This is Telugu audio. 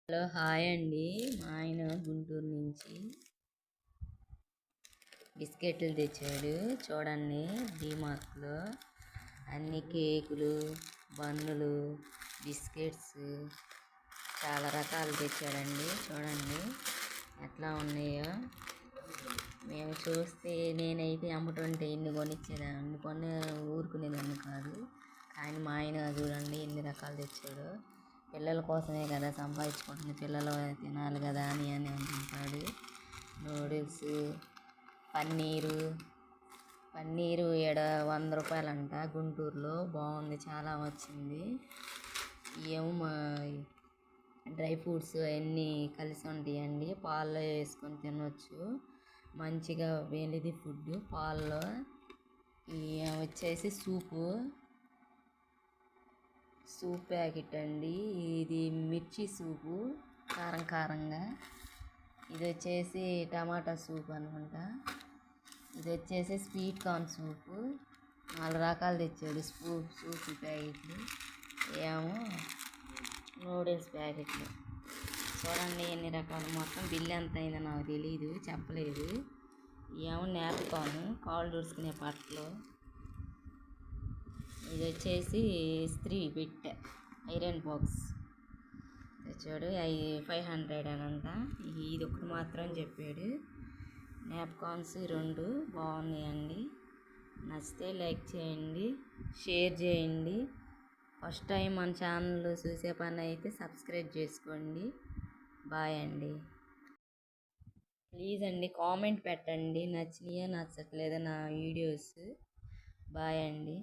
హలో హాయ్ అండి. మా ఆయన గుంటూరు నుంచి బిస్కెట్లు తెచ్చాడు. చూడండి, డీమార్ట్లో అన్ని కేకులు, బన్నులు, బిస్కెట్స్ చాలా రకాలు తెచ్చాడండి. చూడండి ఎట్లా ఉన్నాయో. మేము చూస్తే నేనైతే అమ్ముతుంటే ఎన్ని కొనిచ్చేదాన్ని, అన్ని కొన్ని ఊరుకునేదాన్ని కాదు. కానీ మా ఆయన చూడండి ఎన్ని రకాలు తెచ్చాడు. పిల్లల కోసమే కదా సంపాదించుకుంటుంది, పిల్లలు తినాలి కదా అని అనుకుంటాడు. నూడిల్స్, పన్నీరు ఈడ 100 రూపాయలంట. గుంటూరులో బాగుంది, చాలా వచ్చింది. ఏమో మా డ్రై ఫ్రూట్స్ అవన్నీ కలిసి ఉంటాయండి. పాల్లో వేసుకొని తినవచ్చు, మంచిగా హెల్తీ ఫుడ్. పాల్లో వచ్చేసి సూప్ ప్యాకెట్ అండి. ఇది మిర్చి సూపు, కారం కారంగా. ఇది వచ్చేసి టమాటా సూప్ అనుకుంటా. ఇది వచ్చేసి స్వీట్ కార్న్ సూపు. 4 రకాలు తెచ్చాడు సూప్ ప్యాకెట్లు. ఏమో నూడిల్స్ ప్యాకెట్లు. చూడండి ఎన్ని రకాలు. మొత్తం బిల్లు ఎంత అయిందో నాకు తెలీదు, చెప్పలేదు. ఏమో నేర్పుతాను, కాళ్ళు తుడుచుకునే పట్టలు. ఇది వచ్చేసి ఇస్త్రీ పెట్టె, ఐరన్ బాక్స్ తెచ్చాడు. 500 అని అంట. ఇది ఒకటి మాత్రం చెప్పాడు. నాప్కాన్స్ 2 బాగున్నాయండి. నచ్చితే లైక్ చేయండి, షేర్ చేయండి. ఫస్ట్ టైం మన ఛానల్ చూసే పని అయితే సబ్స్క్రైబ్ చేసుకోండి. బాయ్ అండి. ప్లీజ్ అండి కామెంట్ పెట్టండి, నచ్చినాయో నచ్చట్లేదో నా వీడియోస్. బాయ్ అండి.